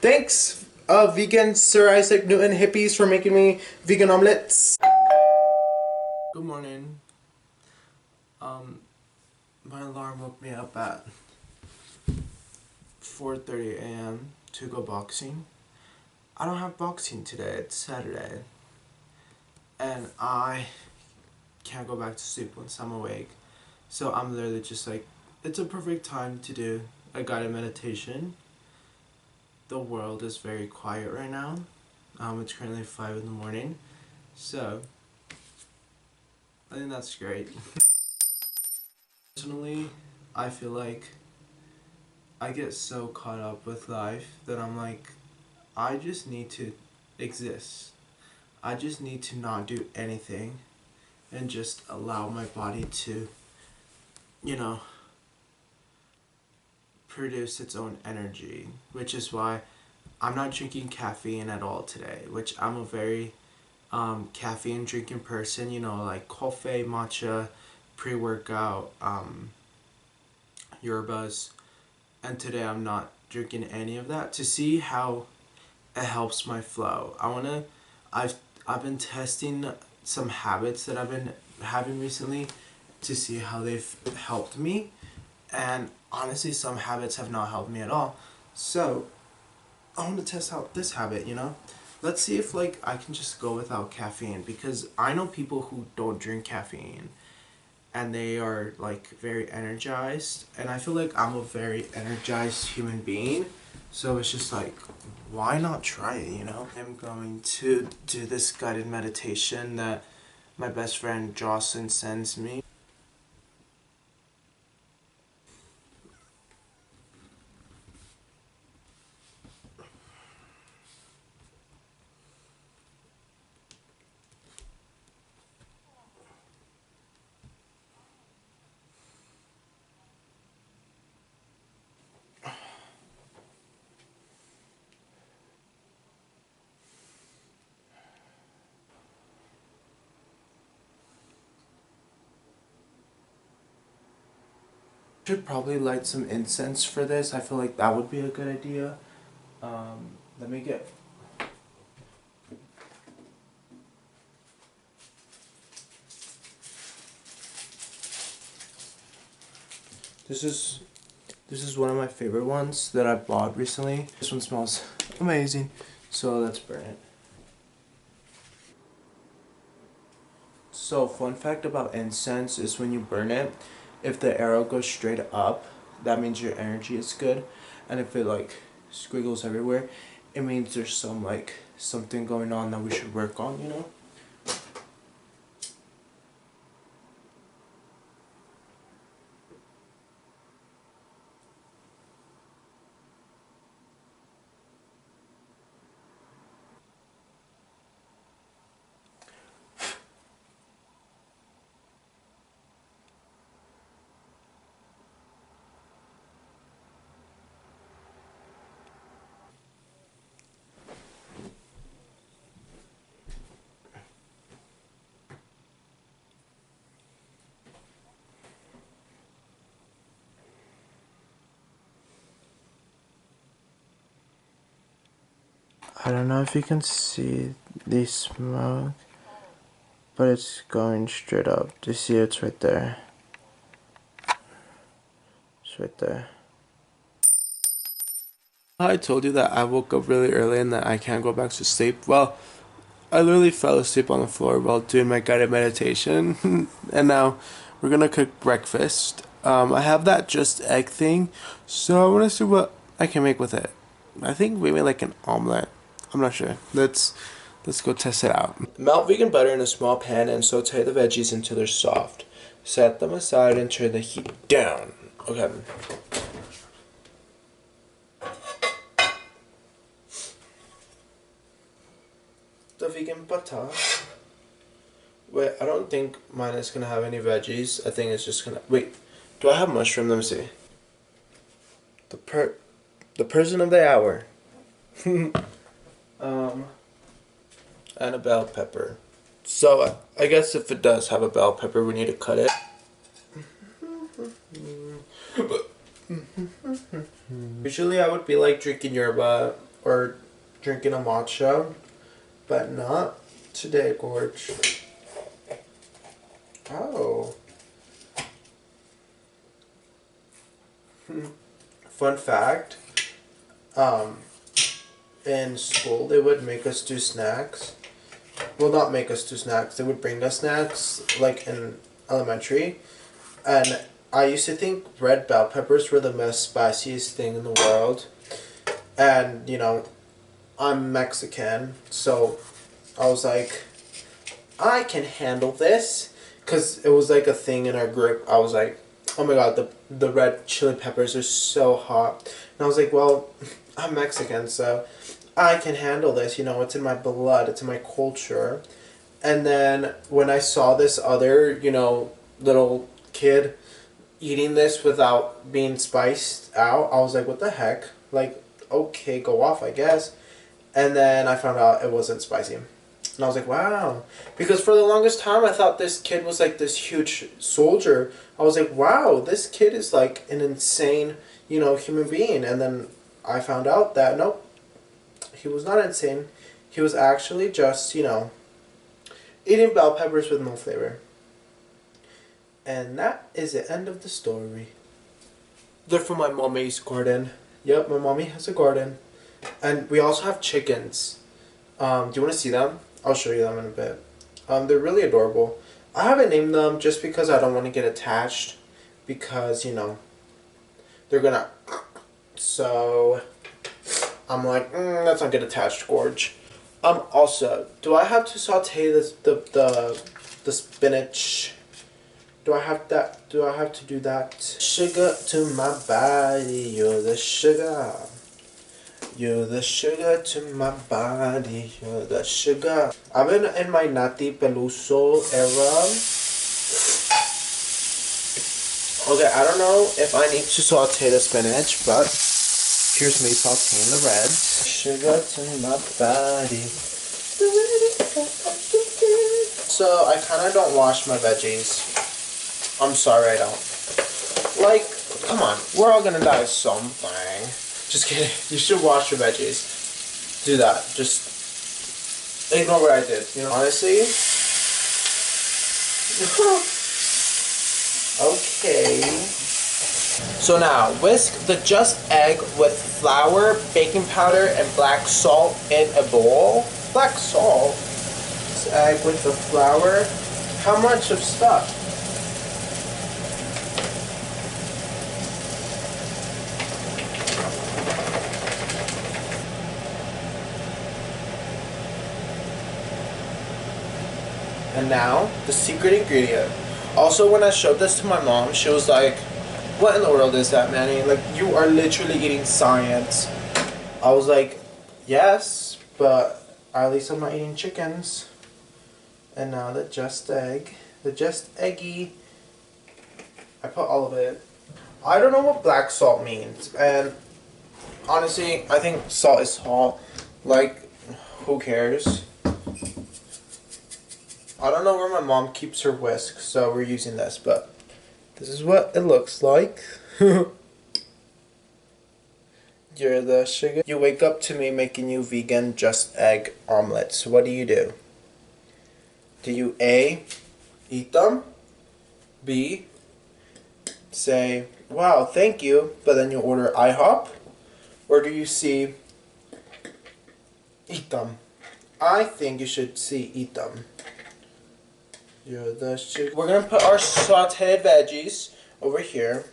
Thanks, vegan Sir Isaac Newton hippies for making me vegan omelets. Good morning. My alarm woke me up at 4:30 a.m. to go boxing. I don't have boxing today, it's Saturday. And I can't go back to sleep once I'm awake. So I'm literally just like, it's a perfect time to do a guided meditation. The world is very quiet right now. It's currently 5 in the morning. So, I think that's great. Personally, I feel like I get so caught up with life that I'm like, I just need to exist. I just need to not do anything and just allow my body to, you know, produce its own energy, which is why I'm not drinking caffeine at all today, which I'm a very caffeine drinking person, you know, like coffee, matcha, pre-workout, yerbas, and today I'm not drinking any of that to see how it helps my flow. I've been testing some habits that I've been having recently to see how they've helped me, and honestly some habits have not helped me at all. So I want to test out this habit, you know? Let's see if like I can just go without caffeine, because I know people who don't drink caffeine and they are like very energized, and I feel like I'm a very energized human being. So it's just like, why not try it, you know? I'm going to do this guided meditation that my best friend Jocelyn sends me. Should probably light some incense for this. I feel like that would be a good idea. Let me get... This is one of my favorite ones that I bought recently. This one smells amazing. So let's burn it. So fun fact about incense is when you burn it, if the arrow goes straight up, that means your energy is good. And if it like squiggles everywhere, it means there's some like something going on that we should work on, you know? I don't know if you can see the smoke, but it's going straight up. Do you see it's right there? It's right there. I told you that I woke up really early and that I can't go back to sleep. Well, I literally fell asleep on the floor while doing my guided meditation. And now we're gonna cook breakfast. I have that just egg thing, so I wanna see what I can make with it. I think maybe like an omelet. I'm not sure. Let's go test it out. Melt vegan butter in a small pan and saute the veggies until they're soft. Set them aside and turn the heat down. Okay. The vegan butter. Wait, I don't think mine is gonna have any veggies. I think it's just gonna... Wait, do I have mushroom? Let me see. The person of the hour. And a bell pepper. So, I guess if it does have a bell pepper, we need to cut it. Usually I would be like drinking yerba or drinking a matcha, but not today, Gorge. Oh. Fun fact, in school they would make us do snacks. Well, not make us do snacks. They would bring us snacks, like in elementary. And I used to think red bell peppers were the most spiciest thing in the world. And, you know, I'm Mexican, so I was like, I can handle this. Because it was like a thing in our group. I was like, oh my god, the red chili peppers are so hot. And I was like, well, I'm Mexican, so I can handle this. You know, it's in my blood, it's in my culture. And then when I saw this other, you know, little kid eating this without being spiced out, I was like, what the heck? Like, okay, go off, I guess. And then I found out it wasn't spicy. And I was like, wow. Because for the longest time, I thought this kid was like this huge soldier. I was like, wow, this kid is like an insane, you know, human being. And then I found out that, nope, he was not insane. He was actually just, you know, eating bell peppers with no flavor. And that is the end of the story. They're from my mommy's garden. Yep, my mommy has a garden. And we also have chickens. Do you want to see them? I'll show you them in a bit. They're really adorable. I haven't named them just because I don't want to get attached. Because, you know, they're gonna... So, I'm like, let's not get attached, Gorge. Also, do I have to saute the spinach? Do I have that? Do I have to do that? Sugar to my body, you're the sugar. You're the sugar to my body, you're the sugar. I've been in my Nati Peluso era. Okay, I don't know if I need to saute the spinach, but here's me sauteing the reds. Sugar to my body. So I kind of don't wash my veggies. I'm sorry I don't. Like, come on, we're all gonna die of something. Just kidding. You should wash your veggies. Do that. Just ignore what I did. You know, honestly. Okay. So now, whisk the just egg with flour, baking powder, and black salt in a bowl. Black salt? This egg with the flour. How much of stuff? And now, the secret ingredient. Also, when I showed this to my mom, she was like, what in the world is that, Manny? Like, you are literally eating science. I was like, yes, but at least I'm not eating chickens. And now the just egg. The just eggy. I put all of it. I don't know what black salt means. And honestly, I think salt is salt. Like, who cares? I don't know where my mom keeps her whisk, so we're using this, but this is what it looks like. You're the sugar. You wake up to me making you vegan just egg omelets. What do? Do you A, eat them? B, say, wow, thank you, but then you order IHOP? Or do you C, eat them? I think you should C, eat them. You're the sugar. We're gonna put our sauteed veggies over here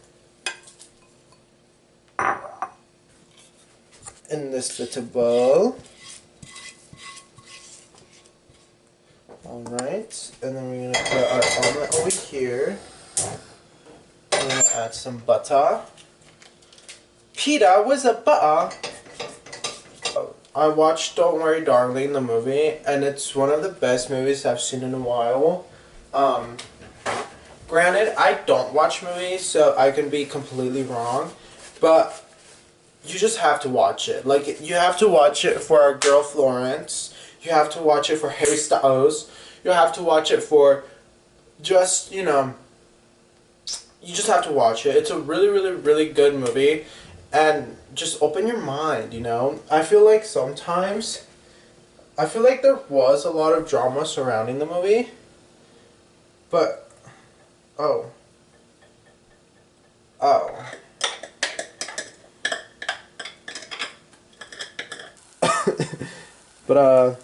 in this little bowl. Alright, and then we're gonna put our omelet over here. We're gonna add some butter. Peter, where's the butter? I watched Don't Worry Darling, the movie, and it's one of the best movies I've seen in a while. Granted, I don't watch movies, so I can be completely wrong, but you just have to watch it. Like, you have to watch it for our girl Florence, you have to watch it for Harry Styles, you have to watch it for just, you know, you just have to watch it. It's a really, really, really good movie, and just open your mind, you know? I feel like sometimes, I feel like there was a lot of drama surrounding the movie, but, oh. Oh. But,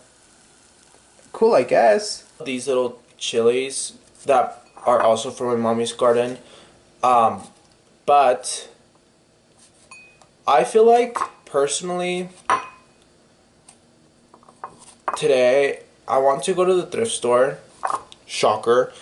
cool, I guess. These little chilies that are also from my mommy's garden. But I feel like, personally, today I want to go to the thrift store. Shocker.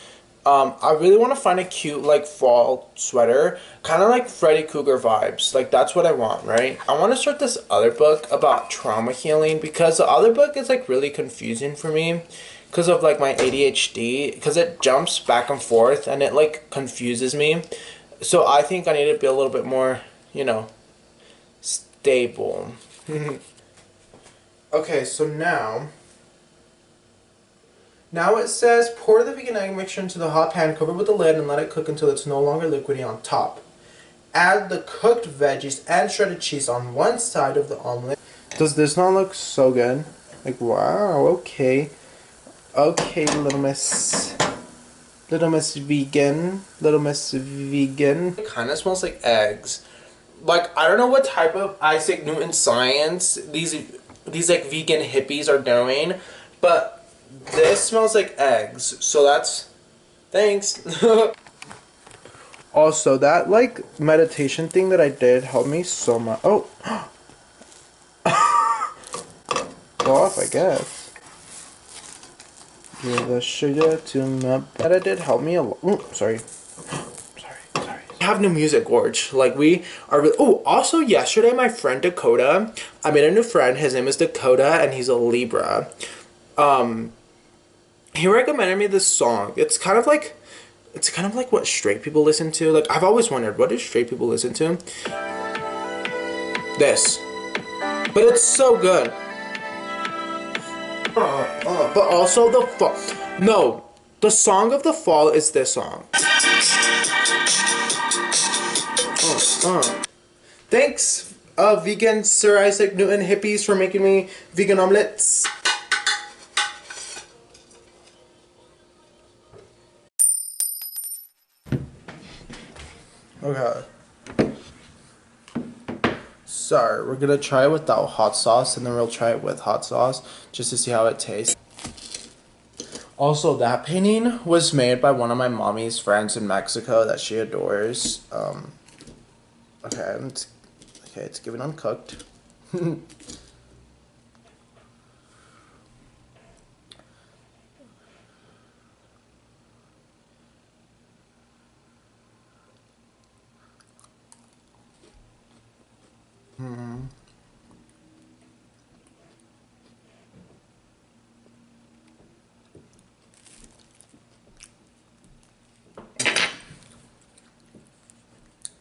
I really want to find a cute, like, fall sweater. Kind of like Freddy Krueger vibes. Like, that's what I want, right? I want to start this other book about trauma healing, because the other book is, like, really confusing for me. Because of, like, my ADHD. Because it jumps back and forth, and it, like, confuses me. So I think I need to be a little bit more, you know, stable. Okay, so now it says pour the vegan egg mixture into the hot pan, cover with the lid, and let it cook until it's no longer liquidy on top. Add the cooked veggies and shredded cheese on one side of the omelet. Does this not look so good? Like, wow, okay. Okay, little miss. Little Miss Vegan. Little Miss Vegan. It kind of smells like eggs. Like, I don't know what type of Isaac Newton science these like vegan hippies are doing, but this smells like eggs. So that's... Thanks. Also, that, like, meditation thing that I did helped me so much. Oh! Go off, I guess. Give the sugar to my... That did help me a lot. Sorry. Sorry. I have new music, Gorge. Like, we are... Oh, also, yesterday, my friend Dakota... I made a new friend. His name is Dakota, and he's a Libra. He recommended me this song. It's kind of like what straight people listen to. Like, I've always wondered, what do straight people listen to? This. But it's so good. But also the fall. No, the song of the fall is this song. Thanks, vegan Sir Isaac Newton hippies, for making me vegan omelettes. Okay. Sorry, we're gonna try it without hot sauce, and then we'll try it with hot sauce just to see how it tastes. Also, that painting was made by one of my mommy's friends in Mexico that she adores. Okay, it's given uncooked.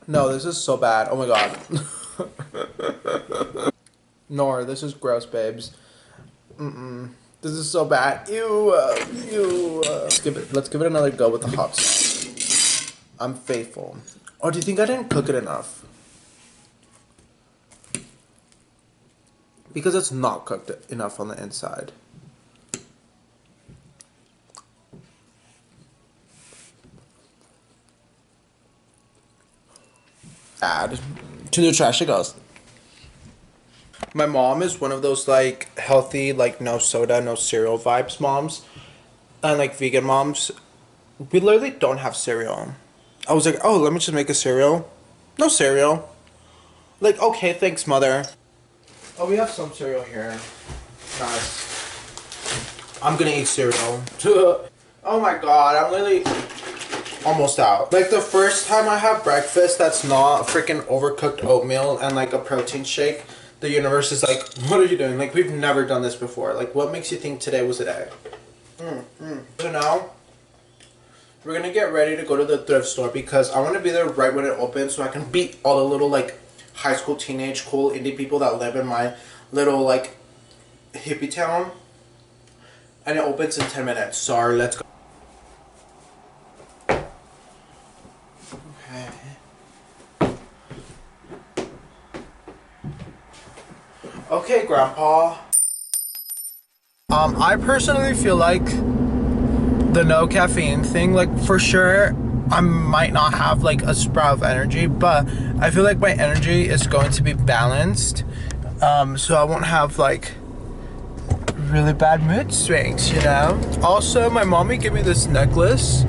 No, this is so bad. Oh my god. Nor, this is gross, babes. This is so bad. Ew. Let's give it another go with the hot sauce. I'm faithful. Oh, do you think I didn't cook it enough? Because it's not cooked enough on the inside. Add to the trash it goes. My mom is one of those, like, healthy, like, no soda, no cereal vibes moms. And, like, vegan moms. We literally don't have cereal. I was like, oh, let me just make a cereal. No cereal. Like, okay, thanks, mother. Oh, we have some cereal here. Nice. I'm gonna eat cereal. Oh my god, I'm literally almost out. Like, the first time I have breakfast that's not freaking overcooked oatmeal and, like, a protein shake, the universe is like, what are you doing? Like, we've never done this before. Like, what makes you think today was the day? So now, we're gonna get ready to go to the thrift store because I want to be there right when it opens so I can beat all the little, like, high school, teenage, cool indie people that live in my little, like, hippie town. And it opens in 10 minutes. Sorry, let's go. Okay. Grandpa. I personally feel like the no caffeine thing, like for sure I might not have like a sprout of energy, but I feel like my energy is going to be balanced, so I won't have like really bad mood swings, you know. Also, my mommy gave me this necklace,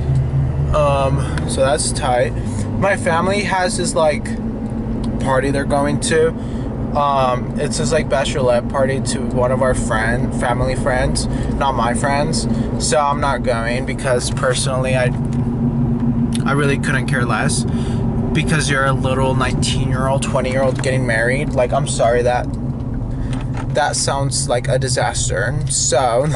so that's tight. My family has this like party they're going to. It's this like bachelorette party to one of our family friends, not my friends. So I'm not going because personally I really couldn't care less, because you're a little 19-year-old, 20-year-old getting married. Like, I'm sorry, that sounds like a disaster. So,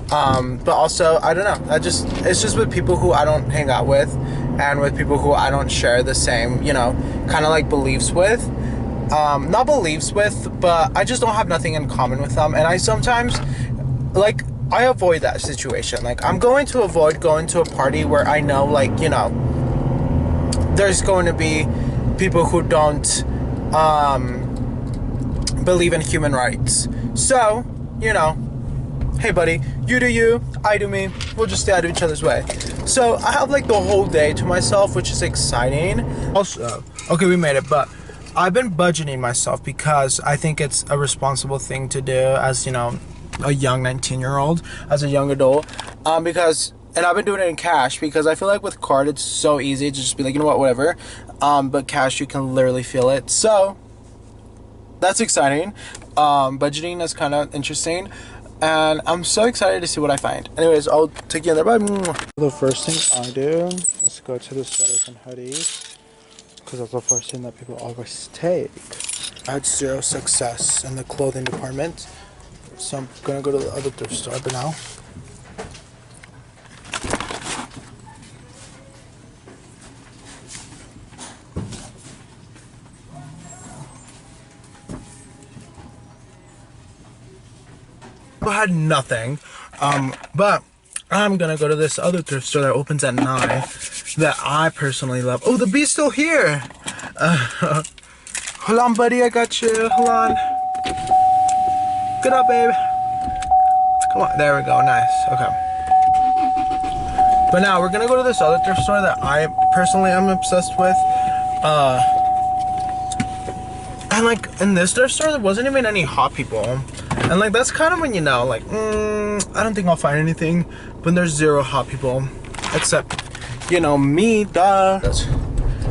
but also, I don't know. It's just with people who I don't hang out with, and with people who I don't share the same, you know, kind of like beliefs with. Not beliefs with, but I just don't have nothing in common with them. And I sometimes, like, I avoid that situation. Like, I'm going to avoid going to a party where I know, like, you know, there's going to be people who don't believe in human rights. So, you know, hey buddy, you do you, I do me, we'll just stay out of each other's way. So I have like the whole day to myself, which is exciting. Also, okay, we made it, but I've been budgeting myself because I think it's a responsible thing to do as, you know, a young 19-year-old, as a young adult, because, and I've been doing it in cash, because I feel like with card it's so easy to just be like, you know what, whatever, but cash you can literally feel it. So that's exciting. Budgeting is kind of interesting, and I'm so excited to see what I find. Anyways, I'll take you in there. Bye. The first thing I do is go to the sweaters and hoodies, because that's the first thing that people always take. I had zero success in the clothing department, so I'm gonna go to the other thrift store but now. I had nothing, but I'm gonna go to this other thrift store that opens at 9 that I personally love. Oh, the bee's still here. Hold on, buddy, I got you. Hold on. Get up, babe. Come on, there we go. Nice. Okay. But now we're gonna go to this other thrift store that I personally am obsessed with. And like in this thrift store, there wasn't even any hot people. And like that's kind of when you know, like, I don't think I'll find anything when there's zero hot people, except, you know, me, duh.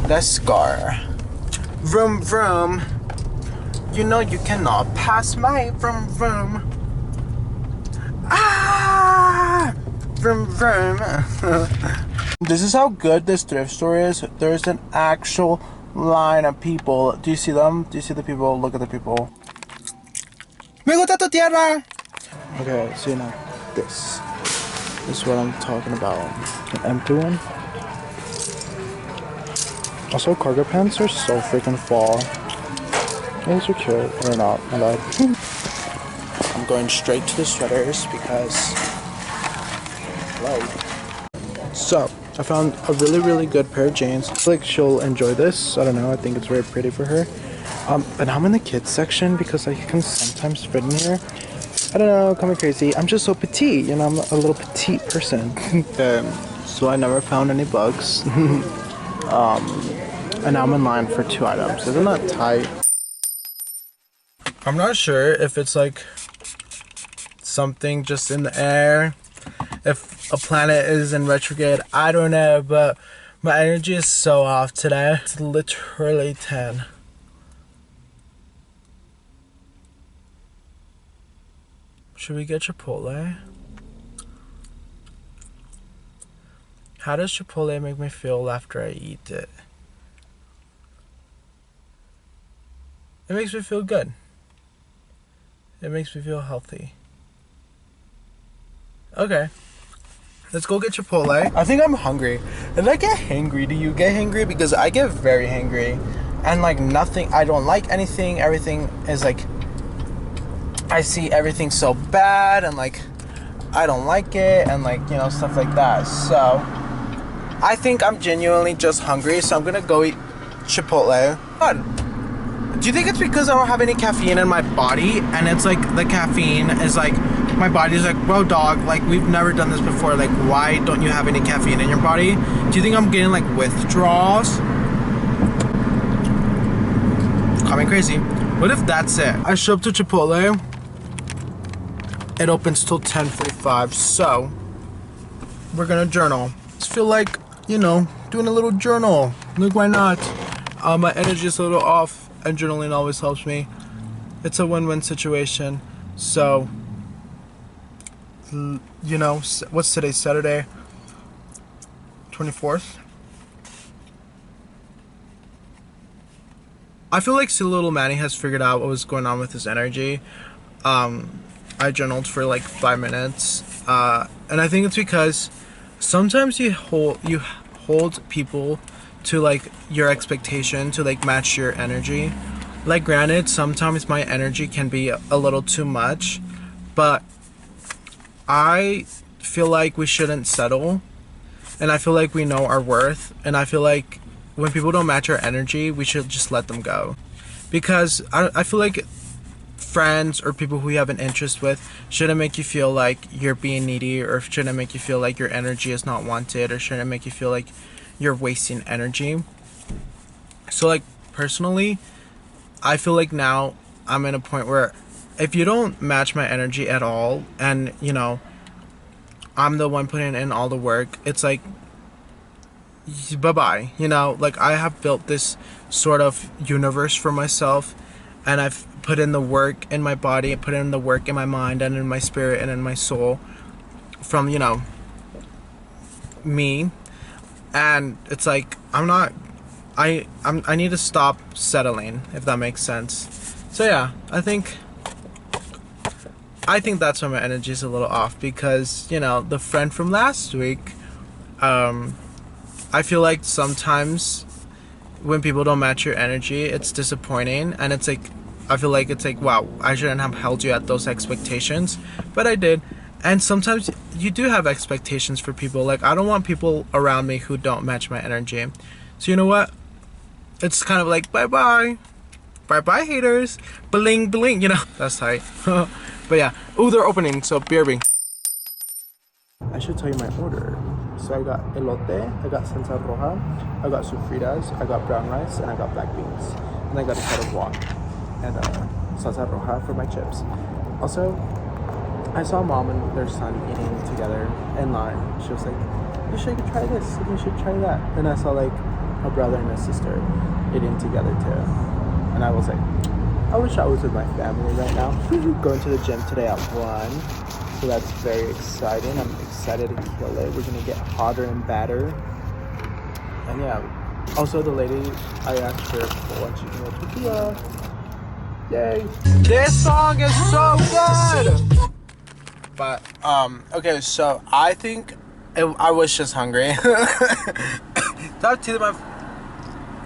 That's Scar. Vroom vroom. You know you cannot pass my vroom vroom. Ah! Vroom vroom. This is how good this thrift store is. There's an actual line of people. Do you see them? Do you see the people? Look at the people. Me gusta tu tierra. Okay, so you know, this is what I'm talking about. An empty one. Also, cargo pants are so freaking fall. These are cute, or not, my bad. I'm going straight to the sweaters because, whoa. So, I found a really good pair of jeans. I feel like she'll enjoy this. I don't know, I think it's very pretty for her. But I'm in the kids section because I can sometimes fit in here. I don't know, call me crazy. I'm just so petite, you know, I'm a little petite person. So I never found any bugs. And now I'm in line for 2 items. Isn't that tight? I'm not sure if it's like something just in the air, if a planet is in retrograde, I don't know, but my energy is so off today. It's literally 10. Should we get Chipotle? How does Chipotle make me feel after I eat it? It makes me feel good. It makes me feel healthy. Okay. Let's go get Chipotle. I think I'm hungry. Did I get hangry? Do you get hangry? Because I get very hangry. And like nothing, I don't like anything. Everything is like, I see everything so bad and like I don't like it and like, you know, stuff like that. So I think I'm genuinely just hungry, so I'm gonna go eat Chipotle. God, Do you think it's because I don't have any caffeine in my body, and it's like the caffeine is like, my body's like, bro, dog, like we've never done this before, like why don't you have any caffeine in your body? Do you think I'm getting like withdrawals? Call me crazy. What if that's it? I show up to Chipotle. It opens till 10:45, so we're gonna journal. Just feel like, you know, doing a little journal. Like, why not? My energy is a little off, and journaling always helps me. It's a win-win situation. So, you know, what's today? Saturday, 24th. I feel like Little Manny has figured out what was going on with his energy. I journaled for like 5 minutes, and I think it's because sometimes you hold people to like your expectation to like match your energy. Like, granted, sometimes my energy can be a little too much, but I feel like we shouldn't settle, and I feel like we know our worth, and I feel like when people don't match our energy, we should just let them go. Because I feel like friends or people who you have an interest with shouldn't make you feel like you're being needy, or shouldn't make you feel like your energy is not wanted, or shouldn't make you feel like you're wasting energy. So like, personally, I feel like now I'm in a point where if you don't match my energy at all, and you know, I'm the one putting in all the work, it's like, bye-bye. You know, like, I have built this sort of universe for myself, and I've put in the work in my body, put in the work in my mind and in my spirit and in my soul from, you know, me. And it's like, I need to stop settling, if that makes sense. So yeah, I think that's why my energy is a little off, because, you know, the friend from last week, I feel like sometimes when people don't match your energy, it's disappointing, and it's like, I feel like it's like, wow, I shouldn't have held you at those expectations, but I did. And sometimes you do have expectations for people. Like, I don't want people around me who don't match my energy. So you know what? It's kind of like, bye-bye. Bye-bye, haters. Bling, bling, you know? That's tight. But yeah. Oh, they're opening, so BRB. I should tell you my order. So I got elote, I got salsa roja, I got sofritas, I got brown rice, and I got black beans. And I got a pot of water and salsa roja for my chips. Also, I saw mom and their son eating together in line. She was like, you should try this, you should try that. And I saw like a brother and a sister eating together too. And I was like, I wish I was with my family right now. Going to the gym today at 1. So that's very exciting. I'm excited to kill it. We're gonna get hotter and badder. And yeah, also the lady, I asked her for one chicken with tortilla. Yay! This song is so good. But okay, so I think I was just hungry. Do I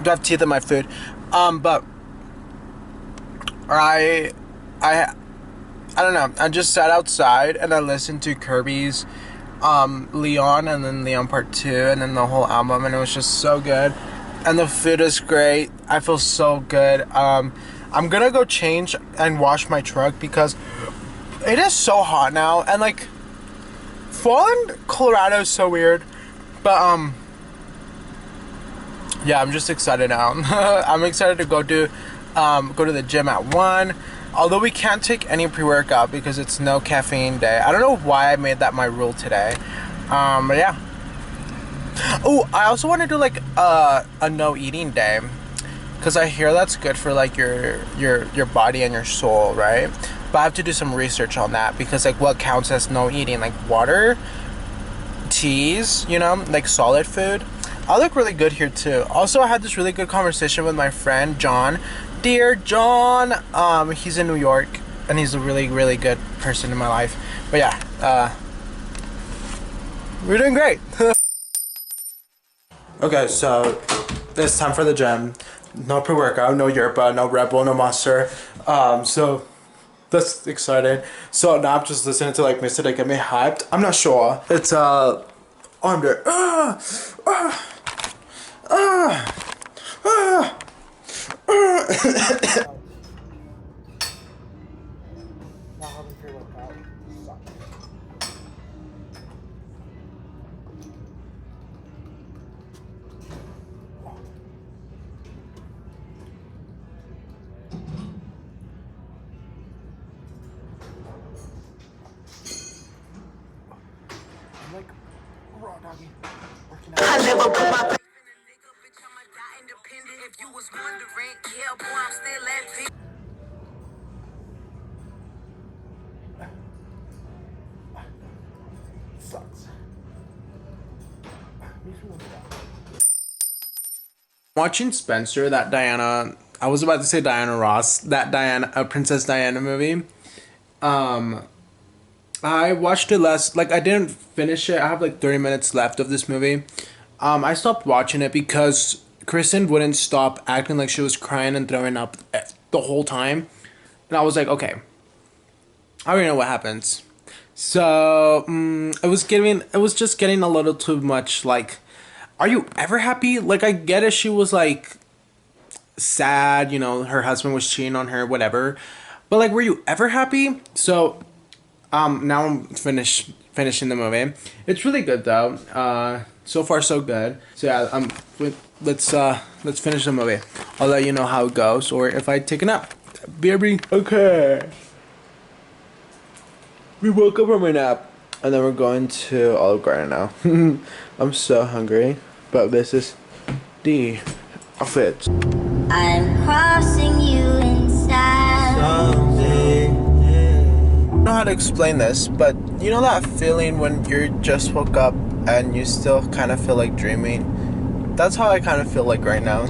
have teeth in my food? But I don't know. I just sat outside and I listened to Kirby's Leon, and then Leon Part 2, and then the whole album, and it was just so good. And the food is great. I feel so good. I'm gonna go change and wash my truck because it is so hot now, and like, fall in Colorado is so weird. But yeah, I'm just excited now. I'm excited to go to the gym at 1. Although we can't take any pre-workout because it's no caffeine day. I don't know why I made that my rule today. But yeah. Oh, I also want to do like a no eating day, because I hear that's good for like your body and your soul, right? But I have to do some research on that, because like what counts as no eating, like water, teas, you know, like solid food. I look really good here too. Also, I had this really good conversation with my friend John. Dear John, he's in New York, and he's a really, really good person in my life. But yeah, we're doing great. Okay, so it's time for the gym. No pre-workout, no yerba, no Red Bull, no Monster. So that's exciting. So now I'm just listening to like music to get me hyped. I'm not sure. It's I'm there. Not having pre-workout sucks. I'm like raw doggy working out. I never put my faith in a nigga, bitch. I'ma die independent. If you was wondering, yeah, boy, I'm still at peace. Sucks. Watching Spencer, that Diana, I was about to say Diana Ross, that Diana, Princess Diana movie. I watched it I didn't finish it. I have like 30 minutes left of this movie. I stopped watching it because Kristen wouldn't stop acting like she was crying and throwing up the whole time. And I was like, okay, I already know what happens. So, it was just getting a little too much, like, are you ever happy? Like, I get it, she was, like, sad, you know, her husband was cheating on her, whatever. But, like, were you ever happy? So, now I'm finishing the movie. It's really good, though. So far, so good. So, yeah, let's finish the movie. I'll let you know how it goes, or if I take a nap. BRB. Okay. We woke up from a nap, and then we're going to Olive Garden now. I'm so hungry, but this is the outfit. I'm crossing you inside. Someday. I don't know how to explain this, but you know that feeling when you just woke up and you still kind of feel like dreaming? That's how I kind of feel like right now.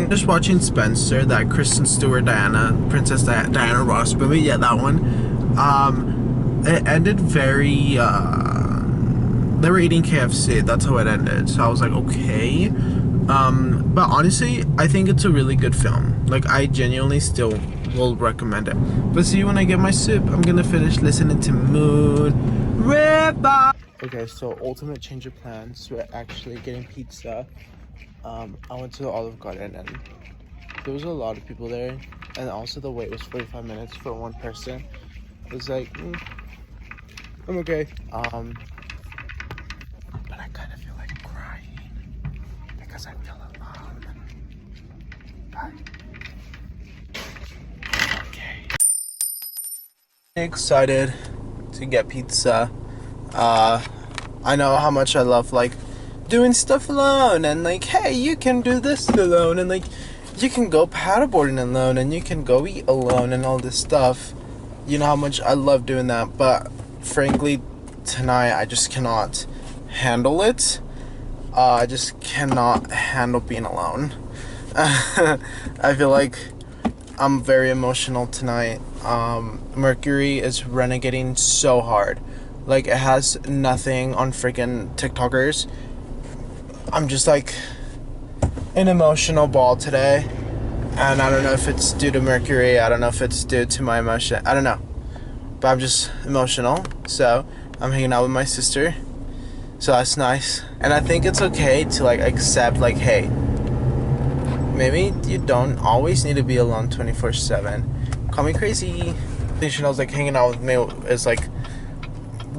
Just watching Spencer, that Kristen Stewart Princess Diana Ross movie, yeah, that one. It ended very, they were eating KFC, that's how it ended, so I was like, okay, but honestly, I think it's a really good film, like, I genuinely still will recommend it, but see, when I get my soup, I'm gonna finish listening to Moon River. Okay, so ultimate change of plans, we're actually getting pizza. I went to the Olive Garden, and there was a lot of people there, and also the wait was 45 minutes for one person. It was like, I'm okay. But I kind of feel like crying because I feel alone. But okay. Excited to get pizza. I know how much I love like doing stuff alone, and like, hey, you can do this alone, and like, you can go paddleboarding alone, and you can go eat alone, and all this stuff. You know how much I love doing that, but frankly, tonight I just cannot handle it. I just cannot handle being alone. I feel like I'm very emotional tonight. Mercury is renegading so hard. Like, it has nothing on freaking TikTokers. I'm just like an emotional ball today. And I don't know if it's due to Mercury. I don't know if it's due to my emotion. I don't know. But I'm just emotional. So I'm hanging out with my sister. So that's nice. And I think it's okay to like accept like, hey, maybe you don't always need to be alone 24/7. Call me crazy. I was like hanging out with me is like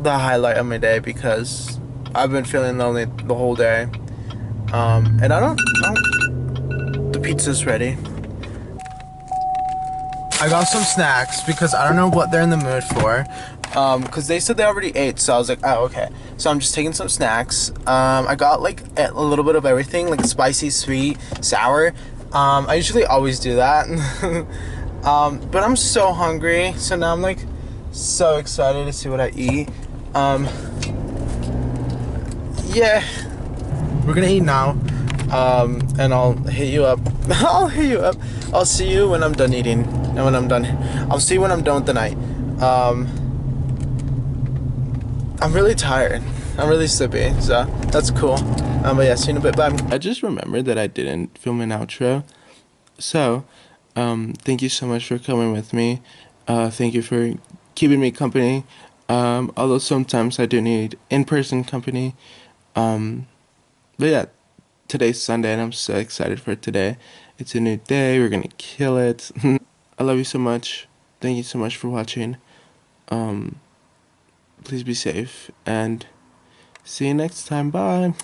the highlight of my day because I've been feeling lonely the whole day. And the pizza's ready. I got some snacks because I don't know what they're in the mood for. Because they said they already ate, so I was like, oh, okay. So I'm just taking some snacks. I got like a little bit of everything, like spicy, sweet, sour. I usually always do that. But I'm so hungry, so now I'm like so excited to see what I eat. Yeah, we're gonna eat now. And I'll hit you up. I'll hit you up. I'll see you when I'm done eating. And when I'm done, I'll see you when I'm done with the night. I'm really tired. I'm really sleepy, so that's cool. But yeah, see you in a bit. Bye. I just remembered that I didn't film an outro. So, thank you so much for coming with me. Thank you for keeping me company. Although sometimes I do need in-person company. But yeah, today's Sunday and I'm so excited for today. It's a new day. We're gonna kill it. I love you so much. Thank you so much for watching. Please be safe and see you next time. Bye.